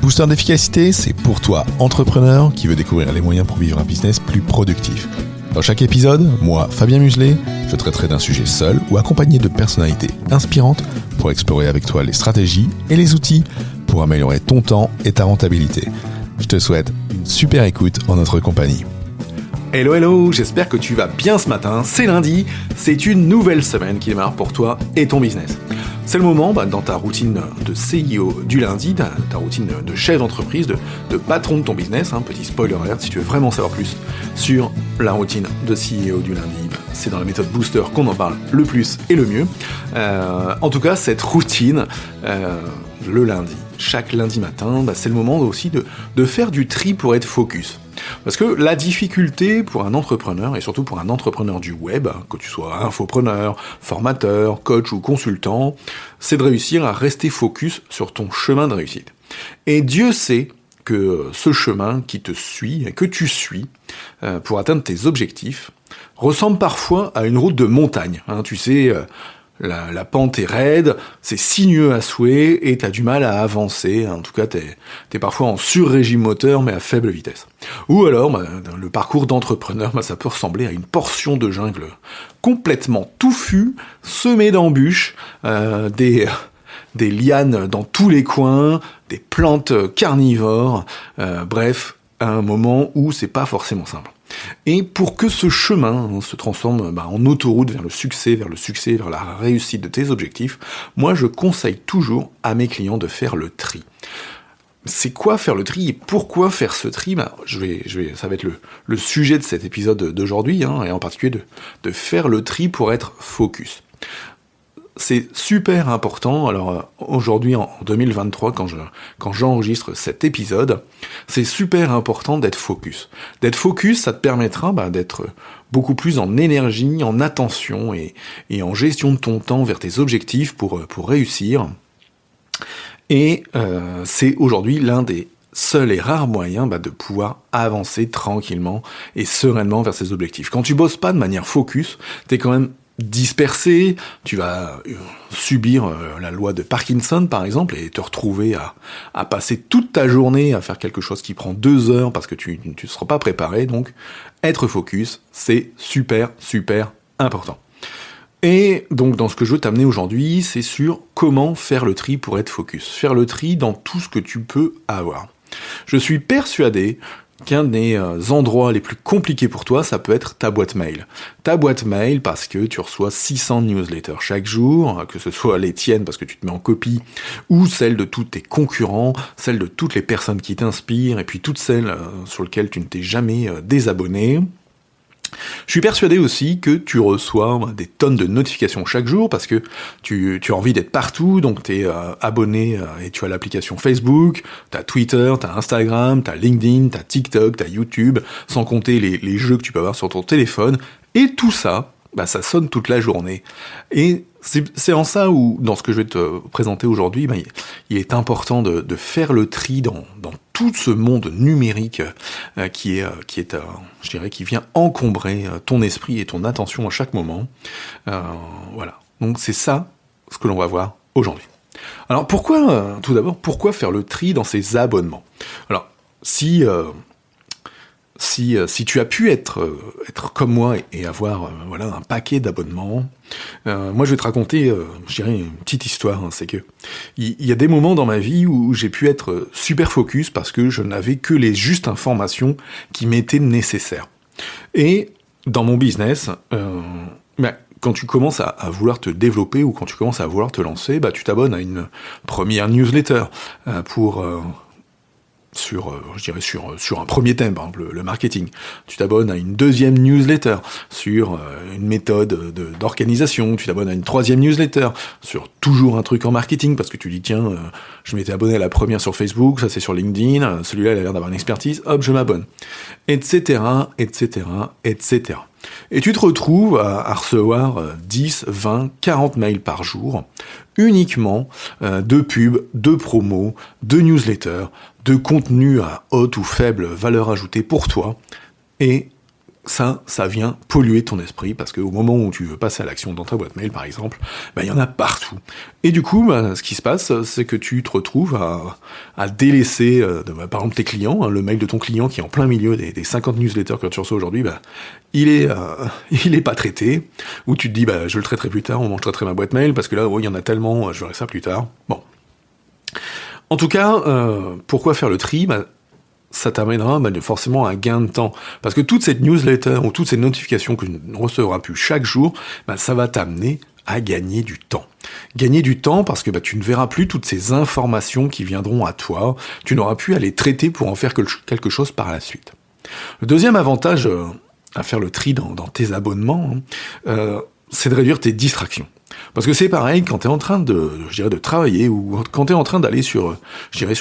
Booster d'efficacité, c'est pour toi, entrepreneur, qui veut découvrir les moyens pour vivre un business plus productif. Dans chaque épisode, moi, Fabien Muselet, je traiterai d'un sujet seul ou accompagné de personnalités inspirantes pour explorer avec toi les stratégies et les outils pour améliorer ton temps et ta rentabilité. Je te souhaite une super écoute en notre compagnie. Hello, j'espère que tu vas bien ce matin, c'est lundi, c'est une nouvelle semaine qui démarre pour toi et ton business. C'est le moment, dans ta routine de CIO du lundi, ta routine de chef d'entreprise, de patron de ton business, petit spoiler alert, si tu veux vraiment savoir plus sur la routine de CEO du lundi, c'est dans la méthode Booster qu'on en parle le plus et le mieux. En tout cas, cette routine, le lundi, chaque lundi matin, c'est le moment aussi de faire du tri pour être focus. Parce que la difficulté pour un entrepreneur, et surtout pour un entrepreneur du web, que tu sois infopreneur, formateur, coach ou consultant, c'est de réussir à rester focus sur ton chemin de réussite. Et Dieu sait que ce chemin qui te suit, et que tu suis, pour atteindre tes objectifs, ressemble parfois à une route de montagne. Tu sais, la pente est raide, c'est sinueux à souhait et t'as du mal à avancer. En tout cas, t'es parfois en sur-régime moteur mais à faible vitesse. Ou alors, le parcours d'entrepreneur, ça peut ressembler à une portion de jungle complètement touffue, semée d'embûches, des lianes dans tous les coins, des plantes carnivores, bref, à un moment où c'est pas forcément simple. Et pour que ce chemin se transforme en autoroute vers le succès, vers la réussite de tes objectifs, moi je conseille toujours à mes clients de faire le tri. C'est quoi faire le tri et pourquoi faire ce tri ? Ça va être le sujet de cet épisode d'aujourd'hui, et en particulier de faire le tri pour être focus. C'est super important, alors aujourd'hui en 2023, quand j'enregistre cet épisode, c'est super important d'être focus. D'être focus, ça te permettra d'être beaucoup plus en énergie, en attention et en gestion de ton temps vers tes objectifs pour réussir. Et c'est aujourd'hui l'un des seuls et rares moyens de pouvoir avancer tranquillement et sereinement vers ses objectifs. Quand tu bosses pas de manière focus, t'es quand même dispersé, tu vas subir la loi de Parkinson par exemple et te retrouver à passer toute ta journée à faire quelque chose qui prend 2 heures parce que tu ne seras pas préparé. Donc être focus, c'est super important. Et donc dans ce que je veux t'amener aujourd'hui, c'est sur comment faire le tri pour être focus. Faire le tri dans tout ce que tu peux avoir. Je suis persuadé qu'un des endroits les plus compliqués pour toi, ça peut être ta boîte mail. Ta boîte mail parce que tu reçois 600 newsletters chaque jour, que ce soit les tiennes parce que tu te mets en copie, ou celles de tous tes concurrents, celles de toutes les personnes qui t'inspirent, et puis toutes celles sur lesquelles tu ne t'es jamais désabonné. Je suis persuadé aussi que tu reçois des tonnes de notifications chaque jour parce que tu as envie d'être partout, donc tu es abonné et tu as l'application Facebook, tu as Twitter, tu as Instagram, tu as LinkedIn, tu as TikTok, tu as YouTube, sans compter les jeux que tu peux avoir sur ton téléphone. Et tout ça, ça sonne toute la journée. Et c'est en ça où, dans ce que je vais te présenter aujourd'hui, il est important de faire le tri dans tout ce monde numérique qui vient encombrer ton esprit et ton attention à chaque moment. Voilà. Donc c'est ça ce que l'on va voir aujourd'hui. Alors tout d'abord, pourquoi faire le tri dans ces abonnements ? Alors, si tu as pu être comme moi et avoir un paquet d'abonnements, moi je vais te raconter, une petite histoire. C'est que il y a des moments dans ma vie où j'ai pu être super focus parce que je n'avais que les justes informations qui m'étaient nécessaires. Et dans mon business, quand tu commences à vouloir te développer ou quand tu commences à vouloir te lancer, tu t'abonnes à une première newsletter sur un premier thème, par exemple le marketing. Tu t'abonnes à une deuxième newsletter sur une méthode d'organisation. Tu t'abonnes à une troisième newsletter sur toujours un truc en marketing parce que tu dis tiens, je m'étais abonné à la première sur Facebook, ça c'est sur LinkedIn, celui-là il a l'air d'avoir une expertise, hop je m'abonne, etc. Et tu te retrouves à recevoir 10, 20, 40 mails par jour, uniquement de pubs, de promos, de newsletters, de contenu à haute ou faible valeur ajoutée pour toi. Et ça vient polluer ton esprit, parce qu'au moment où tu veux passer à l'action dans ta boîte mail, par exemple, il y en a partout. Et du coup, ce qui se passe, c'est que tu te retrouves à délaisser, par exemple, tes clients, le mail de ton client qui est en plein milieu des 50 newsletters que tu reçois aujourd'hui, il est pas traité, ou tu te dis, je le traiterai plus tard, je traiterai ma boîte mail, parce que là, il y en a tellement, je verrai ça plus tard. Bon. En tout cas, pourquoi faire le tri ? Ça t'amènera forcément un gain de temps. Parce que toute cette newsletter ou toutes ces notifications que tu ne recevras plus chaque jour, ça va t'amener à gagner du temps. Gagner du temps parce que tu ne verras plus toutes ces informations qui viendront à toi, tu n'auras plus à les traiter pour en faire quelque chose par la suite. Le deuxième avantage à faire le tri dans tes abonnements, c'est de réduire tes distractions. Parce que c'est pareil, quand tu es en train de travailler, ou quand tu es en train d'aller sur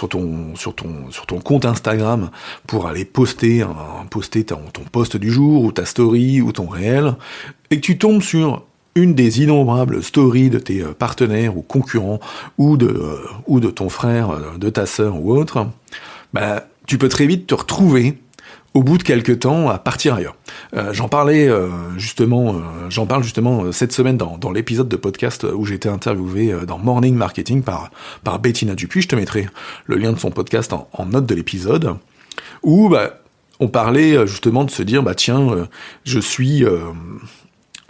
ton compte Instagram pour aller poster ton post du jour, ou ta story, ou ton réel, et que tu tombes sur une des innombrables stories de tes partenaires ou concurrents, ou de ton frère, de ta sœur ou autre, tu peux très vite te retrouver au bout de quelques temps à partir ailleurs. J'en parle justement cette semaine dans l'épisode de podcast où j'ai été interviewé dans Morning Marketing par Bettina Dupuis. Je te mettrai le lien de son podcast en note de l'épisode, où on parlait justement de se dire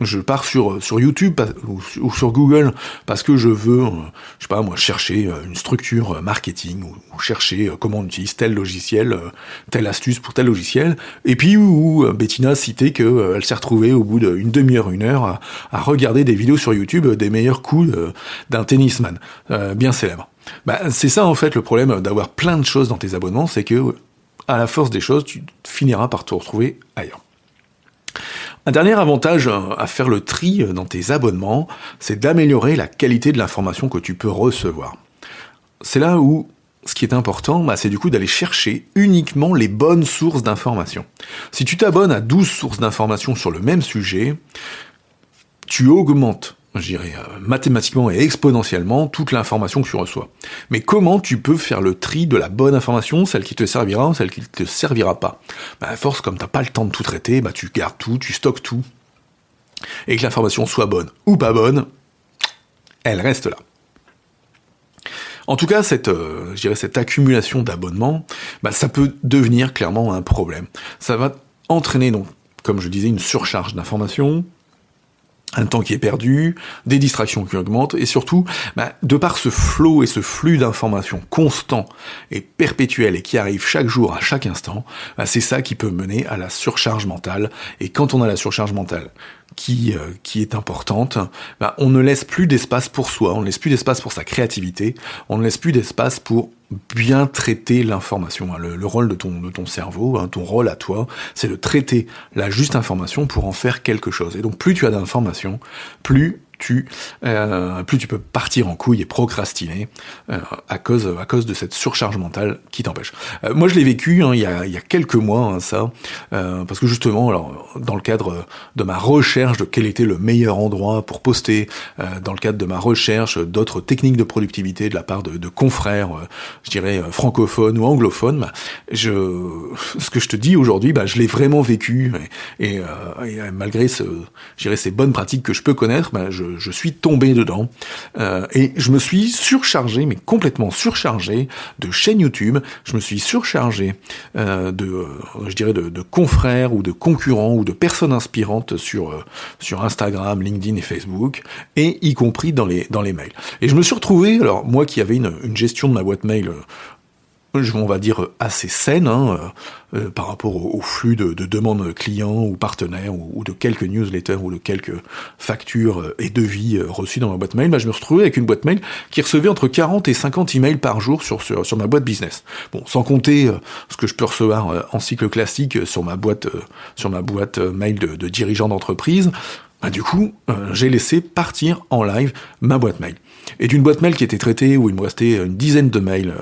je pars sur YouTube ou sur Google parce que je veux, chercher une structure marketing ou chercher comment on utilise tel logiciel, telle astuce pour tel logiciel. Et puis où Bettina citait qu'elle s'est retrouvée au bout d'une demi-heure, une heure à regarder des vidéos sur YouTube des meilleurs coups d'un tennisman bien célèbre. C'est ça en fait le problème d'avoir plein de choses dans tes abonnements, c'est que à la force des choses, tu finiras par te retrouver ailleurs. Un dernier avantage à faire le tri dans tes abonnements, c'est d'améliorer la qualité de l'information que tu peux recevoir. C'est là où ce qui est important, c'est du coup d'aller chercher uniquement les bonnes sources d'informations. Si tu t'abonnes à 12 sources d'informations sur le même sujet, tu augmentes, mathématiquement et exponentiellement toute l'information que tu reçois. Mais comment tu peux faire le tri de la bonne information, celle qui te servira, celle qui ne te servira pas ? À force, comme tu n'as pas le temps de tout traiter, tu gardes tout, tu stockes tout. Et que l'information soit bonne ou pas bonne, elle reste là. En tout cas, cette accumulation d'abonnements, ça peut devenir clairement un problème. Ça va entraîner, donc, comme je disais, une surcharge d'informations, un temps qui est perdu, des distractions qui augmentent, et surtout, de par ce flot et ce flux d'informations constant et perpétuel et qui arrive chaque jour, à chaque instant, c'est ça qui peut mener à la surcharge mentale. Et quand on a la surcharge mentale qui est importante, on ne laisse plus d'espace pour soi, on ne laisse plus d'espace pour sa créativité, on ne laisse plus d'espace pour bien traiter l'information. Le rôle de ton cerveau, ton rôle à toi, c'est de traiter la juste information pour en faire quelque chose. Et donc plus tu as d'informations, plus tu peux partir en couille et procrastiner à cause de cette surcharge mentale qui t'empêche. Moi je l'ai vécu il y a quelques mois ça, parce que justement dans le cadre de ma recherche de quel était le meilleur endroit pour poster, dans le cadre de ma recherche d'autres techniques de productivité de la part de confrères, francophones ou anglophones, ce que je te dis aujourd'hui, je l'ai vraiment vécu et malgré ces bonnes pratiques que je peux connaître, je suis tombé dedans et je me suis surchargé, mais complètement surchargé de chaînes YouTube, je me suis surchargé de confrères ou de concurrents ou de personnes inspirantes sur Instagram, LinkedIn et Facebook, et y compris dans les mails. Et je me suis retrouvé, alors moi qui avais une gestion de ma boîte mail on va dire assez saine par rapport au flux de demandes clients ou partenaires ou de quelques newsletters ou de quelques factures et devis reçus dans ma boîte mail, je me retrouvais avec une boîte mail qui recevait entre 40 et 50 emails par jour sur ma boîte business. Bon, sans compter ce que je peux recevoir en cycle classique sur ma boîte mail de dirigeants d'entreprise. Du coup, j'ai laissé partir en live ma boîte mail. Et d'une boîte mail qui était traitée où il me restait une dizaine de mails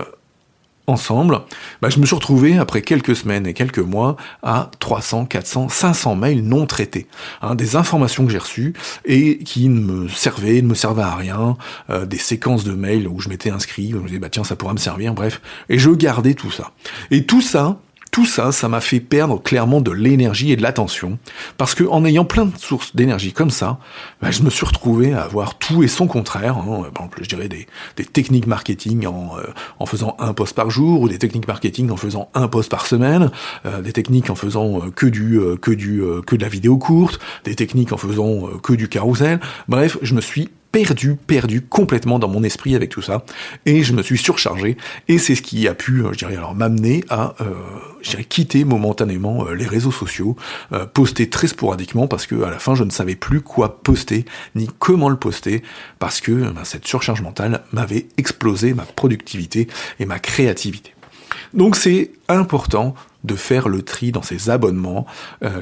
ensemble, je me suis retrouvé après quelques semaines et quelques mois à 300, 400, 500 mails non traités. Des informations que j'ai reçues et qui ne me servaient à rien, des séquences de mails où je m'étais inscrit, où je me disais tiens ça pourra me servir, bref. Et je gardais tout ça. Et tout tout ça, ça m'a fait perdre clairement de l'énergie et de l'attention, parce que en ayant plein de sources d'énergie comme ça, je me suis retrouvé à avoir tout et son contraire. Par exemple, je dirais des techniques marketing en faisant un post par jour, ou des techniques marketing en faisant un post par semaine, des techniques en faisant que de la vidéo courte, des techniques en faisant que du carrousel. Bref, je me suis perdu complètement dans mon esprit avec tout ça, et je me suis surchargé, et c'est ce qui a pu, m'amener à, quitter momentanément les réseaux sociaux, poster très sporadiquement, parce que à la fin, je ne savais plus quoi poster, ni comment le poster, parce que cette surcharge mentale m'avait explosé ma productivité et ma créativité. Donc c'est important de faire le tri dans ses abonnements,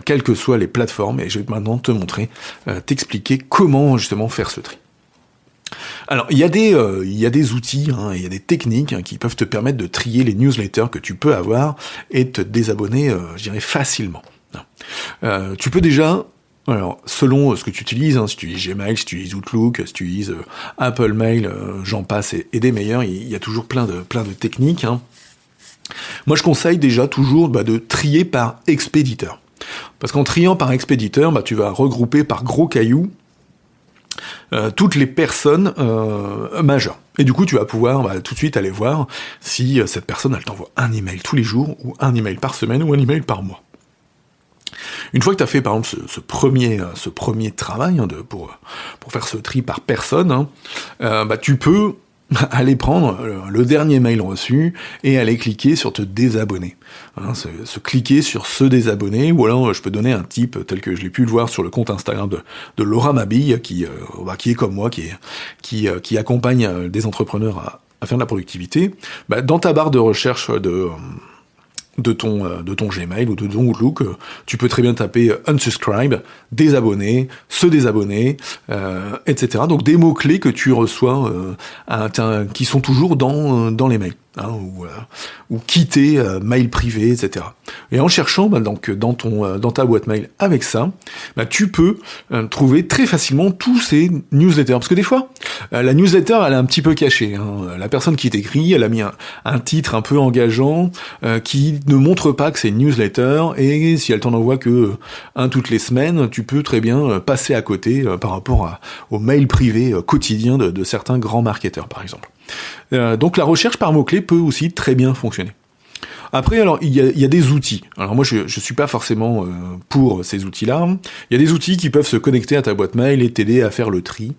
quelles que soient les plateformes, et je vais maintenant te montrer, t'expliquer comment justement faire ce tri. Alors, il y a des outils, il y a des techniques qui peuvent te permettre de trier les newsletters que tu peux avoir et te désabonner, facilement. Tu peux déjà, alors selon ce que tu utilises, si tu utilises Gmail, si tu utilises Outlook, si tu utilises Apple Mail, j'en passe et des meilleurs, il y a toujours plein de techniques. Moi, je conseille déjà toujours de trier par expéditeur. Parce qu'en triant par expéditeur, tu vas regrouper par gros cailloux toutes les personnes majeures. Et du coup, tu vas pouvoir tout de suite aller voir si cette personne, elle t'envoie un email tous les jours, ou un email par semaine, ou un email par mois. Une fois que tu as fait, par exemple, ce premier travail pour faire ce tri par personne, tu peux aller prendre le dernier mail reçu et aller cliquer sur te désabonner. Se cliquer sur se désabonner, ou alors je peux donner un tip tel que je l'ai pu le voir sur le compte Instagram de Laura Mabille, qui est comme moi, qui accompagne des entrepreneurs à faire de la productivité. Dans ta barre de recherche de ton Gmail ou de ton Outlook, tu peux très bien taper unsubscribe, désabonner, se désabonner, etc. Donc des mots-clés que tu reçois qui sont toujours dans les mails. Ou quitter mail privé, etc. Et en cherchant donc dans ta boîte mail avec ça, tu peux trouver très facilement tous ces newsletters. Parce que des fois, la newsletter, elle est un petit peu cachée. La personne qui t'écrit, elle a mis un titre un peu engageant qui ne montre pas que c'est une newsletter, et si elle t'en envoie que toutes les semaines, tu peux très bien passer à côté par rapport aux mails privés quotidiens de certains grands marketeurs, par exemple. Donc la recherche par mots-clés peut aussi très bien fonctionner. Après, alors, il y a des outils. Alors moi, je suis pas forcément pour ces outils-là. Il y a des outils qui peuvent se connecter à ta boîte mail et t'aider à faire le tri,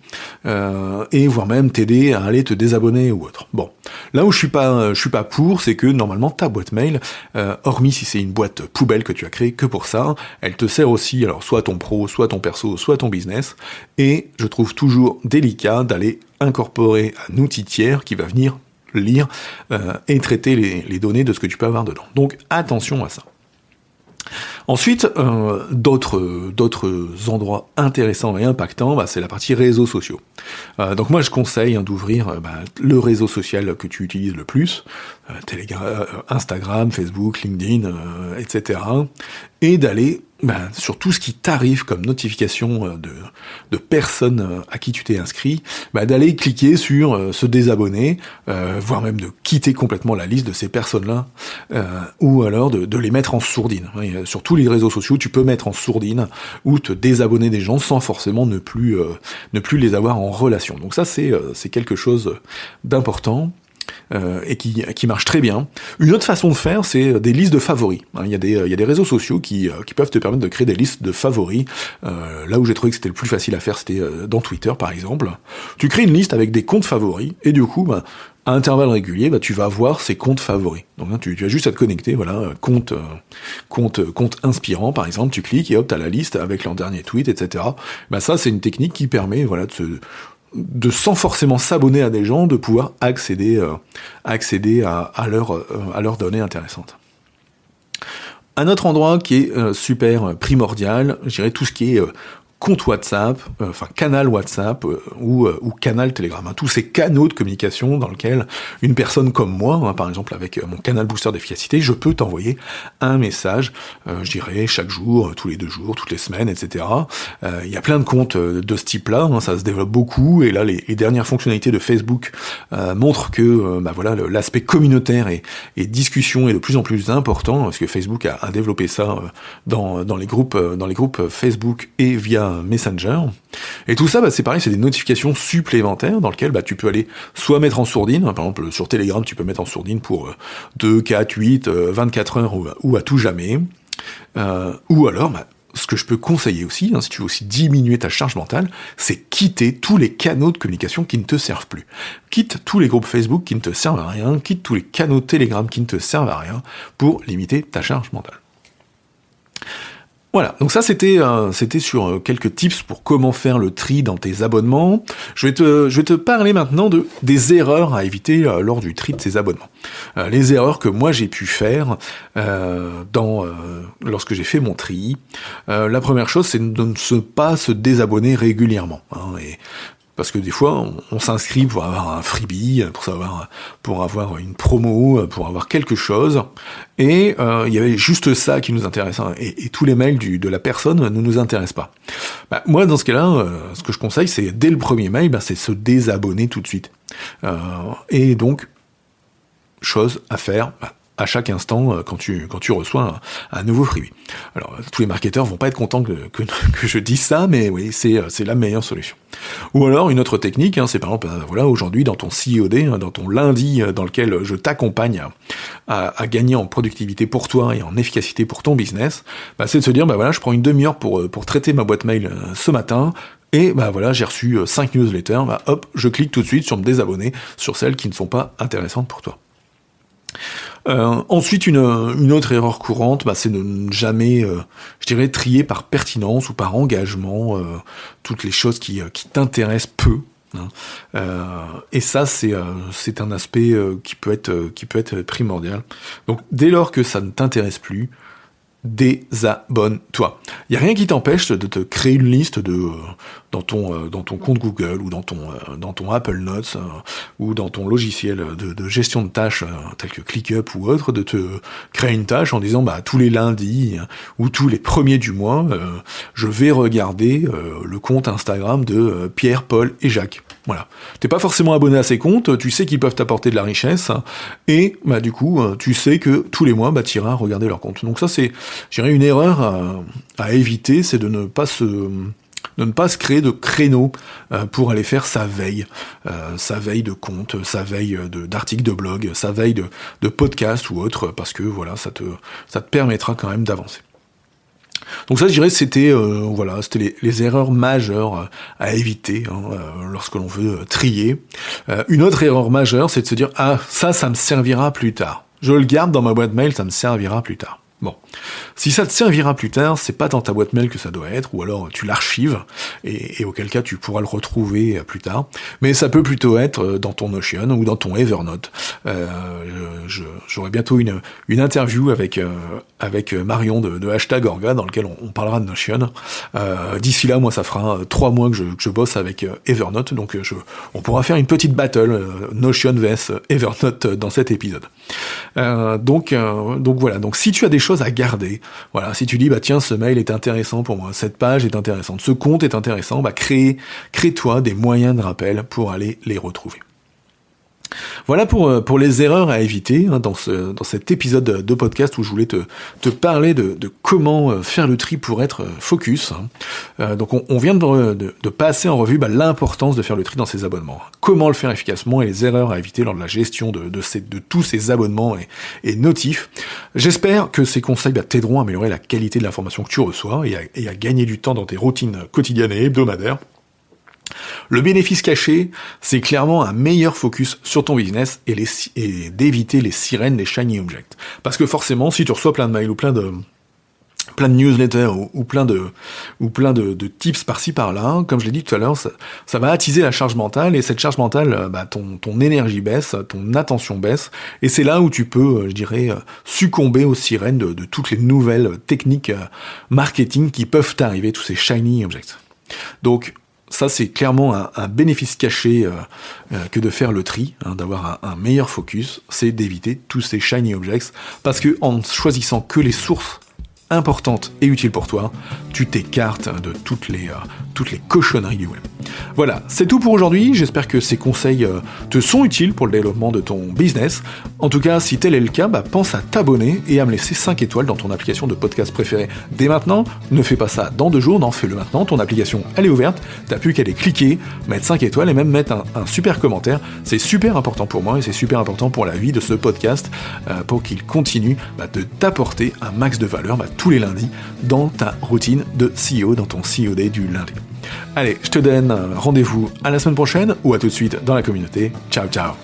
et voire même t'aider à aller te désabonner ou autre. Bon, là où je suis pas pour, c'est que normalement ta boîte mail, hormis si c'est une boîte poubelle que tu as créée que pour ça, elle te sert aussi, alors soit ton pro, soit ton perso, soit ton business. Et je trouve toujours délicat d'aller incorporer un outil tiers qui va venir lire et traiter les données de ce que tu peux avoir dedans. Donc attention à ça. Ensuite, d'autres endroits intéressants et impactants, c'est la partie réseaux sociaux. Donc moi je conseille d'ouvrir le réseau social que tu utilises le plus, Telegram, Instagram, Facebook, LinkedIn, etc. Et d'aller sur tout ce qui t'arrive comme notification de personnes à qui tu t'es inscrit, d'aller cliquer sur se désabonner, voire même de quitter complètement la liste de ces personnes-là, ou alors de les mettre en sourdine. Sur tous les réseaux sociaux, tu peux mettre en sourdine ou te désabonner des gens sans forcément ne plus les avoir en relation. Donc ça, c'est quelque chose d'important. Et qui marche très bien. Une autre façon de faire, c'est des listes de favoris. Il y a des réseaux sociaux qui peuvent te permettre de créer des listes de favoris. Là où j'ai trouvé que c'était le plus facile à faire, c'était dans Twitter, par exemple. Tu crées une liste avec des comptes favoris, et du coup, à intervalles réguliers, tu vas voir ces comptes favoris. Donc tu as juste à te connecter, compte inspirant, par exemple, tu cliques et hop, t'as la liste avec leur dernier tweet, etc. Ça, c'est une technique qui permet, de sans forcément s'abonner à des gens, de pouvoir accéder à leurs données intéressantes. Un autre endroit qui est super primordial, je dirais tout ce qui est compte WhatsApp, canal WhatsApp ou canal Telegram, tous ces canaux de communication dans lesquels une personne comme moi, par exemple avec mon canal booster d'efficacité, je peux t'envoyer un message, je dirais chaque jour, tous les 2 jours, toutes les semaines, etc. Il y a plein de comptes de ce type-là, ça se développe beaucoup, et là les dernières fonctionnalités de Facebook montrent que l'aspect communautaire et discussion est de plus en plus important, parce que Facebook a développé ça dans les groupes Facebook et via Messenger. Et tout ça, c'est pareil, c'est des notifications supplémentaires dans lesquelles tu peux aller soit mettre en sourdine, par exemple sur Telegram, tu peux mettre en sourdine pour 2, 4, 8, 24 heures ou à tout jamais. Ou alors, ce que je peux conseiller aussi, si tu veux aussi diminuer ta charge mentale, c'est quitter tous les canaux de communication qui ne te servent plus. Quitte tous les groupes Facebook qui ne te servent à rien, quitte tous les canaux Telegram qui ne te servent à rien pour limiter ta charge mentale. Voilà, donc ça c'était sur quelques tips pour comment faire le tri dans tes abonnements. Je vais te parler maintenant des erreurs à éviter lors du tri de tes abonnements. Les erreurs que moi j'ai pu faire lorsque j'ai fait mon tri. La première chose, c'est de ne pas se désabonner régulièrement. Parce que des fois, on s'inscrit pour avoir un freebie, pour avoir une promo, pour avoir quelque chose, et il y avait juste ça qui nous intéresse, et tous les mails de la personne ne nous intéressent pas. Moi, dans ce cas-là, ce que je conseille, c'est dès le premier mail, c'est se désabonner tout de suite. Et donc, chose à faire à chaque instant quand tu reçois un nouveau freebie. Alors, tous les marketeurs vont pas être contents que je dise ça, mais oui, c'est la meilleure solution. Ou alors, une autre technique, c'est par exemple, aujourd'hui, dans ton COD, dans ton lundi dans lequel je t'accompagne à gagner en productivité pour toi et en efficacité pour ton business, c'est de se dire, je prends une demi-heure pour traiter ma boîte mail ce matin, et j'ai reçu 5 newsletters, hop, je clique tout de suite sur me désabonner sur celles qui ne sont pas intéressantes pour toi. Ensuite, une autre erreur courante, c'est de ne jamais, trier par pertinence ou par engagement toutes les choses qui t'intéressent peu. Et ça, c'est un aspect qui peut être primordial. Donc, dès lors que ça ne t'intéresse plus, désabonne-toi. Il n'y a rien qui t'empêche de te créer une liste dans ton compte Google ou dans ton Apple Notes ou dans ton logiciel de gestion de tâches tel que ClickUp ou autre, de te créer une tâche en disant tous les lundis ou tous les premiers du mois, je vais regarder le compte Instagram de Pierre, Paul et Jacques. Voilà. T'es pas forcément abonné à ces comptes, tu sais qu'ils peuvent t'apporter de la richesse, et du coup, tu sais que tous les mois, tu iras regarder leur compte. Donc ça, c'est, une erreur à éviter, c'est de ne pas se créer de créneaux pour aller faire sa veille de compte, sa veille d'articles de blog, sa veille de podcast ou autre, parce que ça te permettra quand même d'avancer. Donc ça, je dirais, c'était les erreurs majeures à éviter lorsque l'on veut trier. Une autre erreur majeure, c'est de se dire ça me servira plus tard. Je le garde dans ma boîte mail, ça me servira plus tard. Bon, si ça te servira plus tard, c'est pas dans ta boîte mail que ça doit être, ou alors tu l'archives, et auquel cas tu pourras le retrouver plus tard, mais ça peut plutôt être dans ton Notion ou dans ton Evernote. J'aurai bientôt une interview avec Marion de Hashtag Orga, dans lequel on parlera de Notion. D'ici là, moi, ça fera 3 mois que je bosse avec Evernote, donc on pourra faire une petite battle Notion vs Evernote dans cet épisode. Donc voilà, donc si tu as des choses à garder, si tu dis tiens, ce mail est intéressant pour moi, cette page est intéressante, ce compte est intéressant, crée-toi des moyens de rappel pour aller les retrouver. Voilà pour les erreurs à éviter dans cet épisode de podcast où je voulais te parler de comment faire le tri pour être focus. Donc on vient de passer en revue l'importance de faire le tri dans ses abonnements. Comment le faire efficacement et les erreurs à éviter lors de la gestion de tous ces abonnements et notifs. J'espère que ces conseils t'aideront à améliorer la qualité de l'information que tu reçois et à gagner du temps dans tes routines quotidiennes et hebdomadaires. Le bénéfice caché, c'est clairement un meilleur focus sur ton business et d'éviter les sirènes des shiny objects. Parce que forcément, si tu reçois plein de mails ou plein de newsletters ou plein de tips par-ci par-là, comme je l'ai dit tout à l'heure, ça va attiser la charge mentale, et cette charge mentale, ton énergie baisse, ton attention baisse, et c'est là où tu peux, succomber aux sirènes de toutes les nouvelles techniques marketing qui peuvent t'arriver, tous ces shiny objects. Donc ça, c'est clairement un bénéfice caché que de faire le tri, d'avoir un meilleur focus, c'est d'éviter tous ces shiny objects, parce que en choisissant que les sources importante et utile pour toi, tu t'écartes de toutes les cochonneries du web. Voilà, c'est tout pour aujourd'hui, j'espère que ces conseils te sont utiles pour le développement de ton business. En tout cas, si tel est le cas, pense à t'abonner et à me laisser 5 étoiles dans ton application de podcast préférée dès maintenant. Ne fais pas ça dans 2 jours, non, fais-le maintenant, ton application elle est ouverte, t'as plus qu'à aller cliquer, mettre 5 étoiles et même mettre un super commentaire. C'est super important pour moi et c'est super important pour la vie de ce podcast, pour qu'il continue de t'apporter un max de valeur tous les lundis dans ta routine de CEO, dans ton CEO Day du lundi. Allez, je te donne rendez-vous à la semaine prochaine ou à tout de suite dans la communauté. Ciao, ciao.